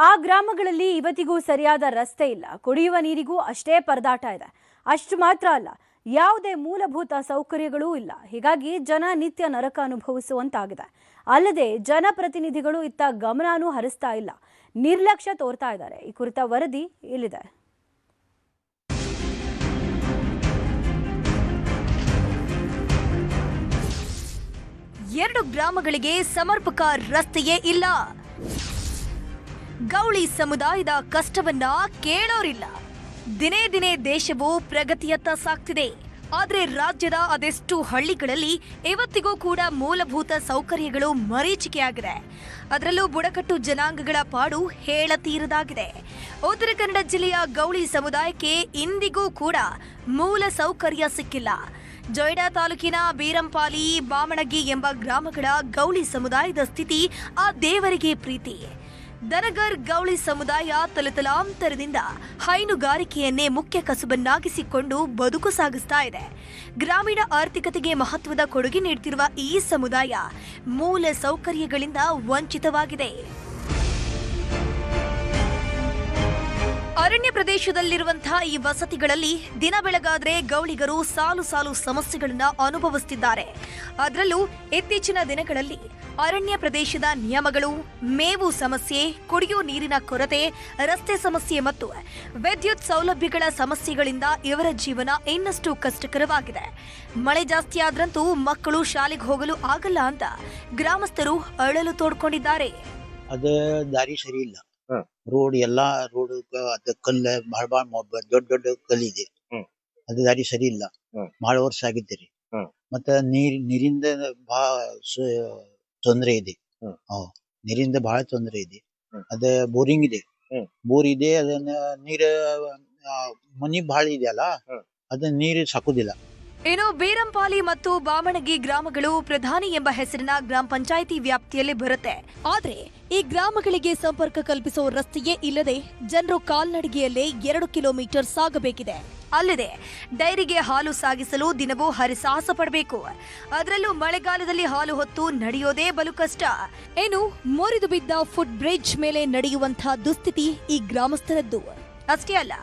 ಆ ಗ್ರಾಮಗಳಲ್ಲಿ ಇವತ್ತಿಗೂ ಸರಿಯಾದ ರಸ್ತೆ ಇಲ್ಲ, ಕುಡಿಯುವ ನೀರಿಗೂ ಅಷ್ಟೇ ಪರದಾಟ ಇದೆ. ಅಷ್ಟು ಮಾತ್ರ ಅಲ್ಲ, ಯಾವುದೇ ಮೂಲಭೂತ ಸೌಕರ್ಯಗಳೂ ಇಲ್ಲ. ಹೀಗಾಗಿ ಜನ ನಿತ್ಯ ನರಕ ಅನುಭವಿಸುವಂತಾಗಿದೆ. ಅಲ್ಲದೆ ಜನಪ್ರತಿನಿಧಿಗಳು ಇತ್ತ ಗಮನನೂ ಹರಿಸ್ತಾ ಇಲ್ಲ, ನಿರ್ಲಕ್ಷ್ಯ ತೋರ್ತಾ ಇದ್ದಾರೆ. ಈ ಕುರಿತ ವರದಿ ಇಲ್ಲಿದೆ. ಎರಡು ಗ್ರಾಮಗಳಿಗೆ ಸಮರ್ಪಕ ರಸ್ತೆಯೇ ಇಲ್ಲ. ಗೌಳಿ ಸಮುದಾಯದ ಕಷ್ಟವನ್ನ ಕೇಳೋರಿಲ್ಲ. ದಿನೇ ದಿನೇ ದೇಶವು ಪ್ರಗತಿಯತ್ತ ಸಾಗ್ತಿದೆ. ಆದರೆ ರಾಜ್ಯದ ಅದೆಷ್ಟು ಹಳ್ಳಿಗಳಲ್ಲಿ ಇವತ್ತಿಗೂ ಕೂಡ ಮೂಲಭೂತ ಸೌಕರ್ಯಗಳು ಮರೀಚಿಕೆಯಾಗಿದೆ. ಅದರಲ್ಲೂ ಬುಡಕಟ್ಟು ಜನಾಂಗಗಳ ಪಾಡು ಹೇಳತೀರದಾಗಿದೆ. ಉತ್ತರ ಕನ್ನಡ ಜಿಲ್ಲೆಯ ಗೌಳಿ ಸಮುದಾಯಕ್ಕೆ ಇಂದಿಗೂ ಕೂಡ ಮೂಲ ಸೌಕರ್ಯ ಸಿಕ್ಕಿಲ್ಲ. ಜೊಯ್ಡಾ ತಾಲೂಕಿನ ಬೀರಂಪಾಲಿ, ಬಾಮಣಗಿ ಎಂಬ ಗ್ರಾಮಗಳ ಗೌಳಿ ಸಮುದಾಯದ ಸ್ಥಿತಿ ಆ ದೇವರಿಗೆ ಪ್ರೀತಿ. ದನಗರ್ ಗೌಳಿ ಸಮುದಾಯ ತಲತಲಾಂತರದಿಂದ ಹೈನುಗಾರಿಕೆಯನ್ನೇ ಮುಖ್ಯ ಕಸುಬನ್ನಾಗಿಸಿಕೊಂಡು ಬದುಕು ಸಾಗಿಸ್ತಾ ಇದೆ. ಗ್ರಾಮೀಣ ಆರ್ಥಿಕತೆಗೆ ಮಹತ್ವದ ಕೊಡುಗೆ ನೀಡುತ್ತಿರುವ ಈ ಸಮುದಾಯ ಮೂಲ ಸೌಕರ್ಯಗಳಿಂದ ವಂಚಿತವಾಗಿದೆ. ಅರಣ್ಯ ಪ್ರದೇಶದಲ್ಲಿರುವಂತಹ ಈ ವಸತಿಗಳಲ್ಲಿ ದಿನ ಬೆಳಗಾದ್ರೆ ಗೌಳಿಗರು ಸಾಲು ಸಾಲು ಸಮಸ್ಯೆಗಳನ್ನು ಅನುಭವಿಸುತ್ತಿದ್ದಾರೆ. ಅದರಲ್ಲೂ ಇತ್ತೀಚಿನ ದಿನಗಳಲ್ಲಿ ಅರಣ್ಯ ಪ್ರದೇಶದ ನಿಯಮಗಳು, ಮೇವು ಸಮಸ್ಯೆ, ಕುಡಿಯುವ ನೀರಿನ ಕೊರತೆ, ರಸ್ತೆ ಸಮಸ್ಯೆ ಮತ್ತು ವಿದ್ಯುತ್ ಸೌಲಭ್ಯಗಳ ಸಮಸ್ಯೆಗಳಿಂದ ಇವರ ಜೀವನ ಇನ್ನಷ್ಟು ಕಷ್ಟಕರವಾಗಿದೆ. ಮಳೆ ಜಾಸ್ತಿ ಆದ್ರಂತೂ ಮಕ್ಕಳು ಶಾಲೆಗೆ ಹೋಗಲು ಆಗಲ್ಲ ಅಂತ ಗ್ರಾಮಸ್ಥರು ಅಳಲು ತೋಡ್ಕೊಂಡಿದ್ದಾರೆ. ಅದು ದಾರಿ ಸರಿ ಇಲ್ಲ. ರೋಡ್ ಎಲ್ಲಾ ರೋಡ್ ಅದ ಕಲ್ಲ ಬಹಳ ದೊಡ್ಡ ದೊಡ್ಡ ಕಲ್ಲಿದೆ. ಅದು ದಾರಿ ಸರಿ ಇಲ್ಲ. ಬಹಳ ವರ್ಷ ಆಗಿದ್ದೀರಿ. ಮತ್ತ ನೀರಿಂದ ಬಹಳ ತೊಂದರೆ ಇದೆ. ನೀರಿಂದ ಬಹಳ ತೊಂದರೆ ಇದೆ. ಅದ ಬೋರಿಂಗ್ ಇದೆ. ಬೋರ್ ಇದೆ. ಅದನ್ನ ನೀರ ಮನಿ ಬಹಳ ಇದೆಯಲ್ಲ, ಅದನ್ನ ನೀರು ಸಾಕುದಿಲ್ಲ. ಇನ್ನು ಬೀರಂಪಾಲಿ ಮತ್ತು ಬಾಮಣಗಿ ಗ್ರಾಮಗಳು ಪ್ರಧಾನಿ ಎಂಬ ಹೆಸರಿನ ಗ್ರಾಮ ಪಂಚಾಯಿತಿ ವ್ಯಾಪ್ತಿಯಲ್ಲಿ ಬರುತ್ತೆ. ಆದ್ರೆ ಈ ಗ್ರಾಮಗಳಿಗೆ ಸಂಪರ್ಕ ಕಲ್ಪಿಸೋ ರಸ್ತೆಯೇ ಇಲ್ಲದೆ ಜನರು ಕಾಲ್ನಡಿಗೆಯಲ್ಲೇ 2 ಕಿಲೋಮೀಟರ್ ಸಾಗಬೇಕಿದೆ. ಅಲ್ಲದೆ ಡೈರಿಗೆ ಹಾಲು ಸಾಗಿಸಲು ದಿನವೂ ಹರಿಸಾಹಸ ಪಡಬೇಕು. ಅದರಲ್ಲೂ ಮಳೆಗಾಲದಲ್ಲಿ ಹಾಲು ಹೊತ್ತು ನಡೆಯೋದೇ ಬಲು ಕಷ್ಟ. ಇನ್ನು ಮುರಿದು ಬಿದ್ದ ಫುಟ್ ಬ್ರಿಡ್ಜ್ ಮೇಲೆ ನಡೆಯುವಂತಹ ದುಸ್ಥಿತಿ ಈ ಗ್ರಾಮಸ್ಥರದ್ದು. ಅಷ್ಟೇ ಅಲ್ಲ,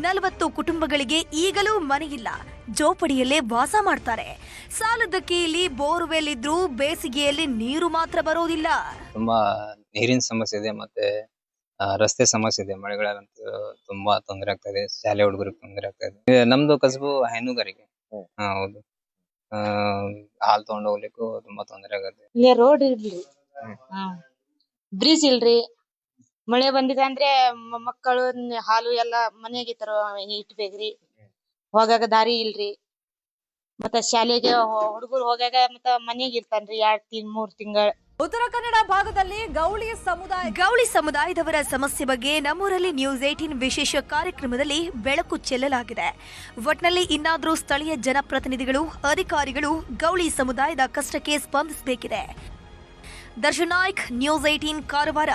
40 ಕುಟುಂಬಗಳಿಗೆ ಈಗಲೂ ಮನೆಯಿಲ್ಲ, ಜೋಪಡಿಯಲ್ಲೇ ವಾಸ ಮಾಡ್ತಾರೆ. ಸಾಲದಕ್ಕೆ ಇಲ್ಲಿ ಬೋರ್ವೆಲ್ ಇದ್ರೂ ಬೇಸಿಗೆಯಲ್ಲಿ ನೀರು ಮಾತ್ರ ಬರೋದಿಲ್ಲ. ತುಂಬಾ ನೀರಿನ ಸಮಸ್ಯೆ ಇದೆ, ಮತ್ತೆ ರಸ್ತೆ ಸಮಸ್ಯೆ ಇದೆ. ಮಳೆಗಾಲಂತೂ ತುಂಬಾ ತೊಂದರೆ ಆಗ್ತಾ ಇದೆ. ಶಾಲೆ ಹುಡುಗರಿಗೆ ತೊಂದರೆ ಆಗ್ತಾ ಇದೆ. ನಮ್ದು ಕಸಬು ಹೈನುಗಾರಿಕೆ. ಹೌದು. ಹಾಲ್ ತಗೊಂಡ್ ಹೋಗ್ಲಿಕ್ಕೂ ತುಂಬಾ ತೊಂದರೆ ಆಗುತ್ತೆ. ಇಲ್ಲಿ ರೋಡ್ ಇಲ್ರಿ, ಬ್ರಿಡ್ಜ್ ಇಲ್ರಿ. ಮಳೆ ಬಂದಿದೆ ಅಂದ್ರೆ ಮಕ್ಕಳು ಹಾಲು ಎಲ್ಲಾ ಮನೆಗೆ ಇಟ್ಬೇಕ್ರಿ. ಹೋಗಾಗ ದಾರಿ ಇಲ್ರಿ. ಮತ್ತ ಶಾಲೆಗೆ ಹುಡುಗರು ಹೋಗಾಗ ಮತ್ತ ಮನೆಗೆ ಇರ್ತಾನ್ರಿ 2-3 ತಿಂಗಳ. ಉತ್ತರ ಕನ್ನಡ ಭಾಗದಲ್ಲಿ ಗೌಳಿ ಸಮುದಾಯದವರ ಸಮಸ್ಯೆ ಬಗ್ಗೆ ನಮ್ಮೂರಲ್ಲಿ ನ್ಯೂಸ್ 18 ವಿಶೇಷ ಕಾರ್ಯಕ್ರಮದಲ್ಲಿ ಬೆಳಕು ಚೆಲ್ಲಲಾಗಿದೆ. ಒಟ್ನಲ್ಲಿ ಇನ್ನಾದರೂ ಸ್ಥಳೀಯ ಜನಪ್ರತಿನಿಧಿಗಳು, ಅಧಿಕಾರಿಗಳು ಗೌಳಿ ಸಮುದಾಯದ ಕಷ್ಟಕ್ಕೆ ಸ್ಪಂದಿಸಬೇಕಿದೆ. ದರ್ಶನ್ ನಾಯ್ಕ್, ನ್ಯೂಸ್ 18 ಕಾರವಾರ.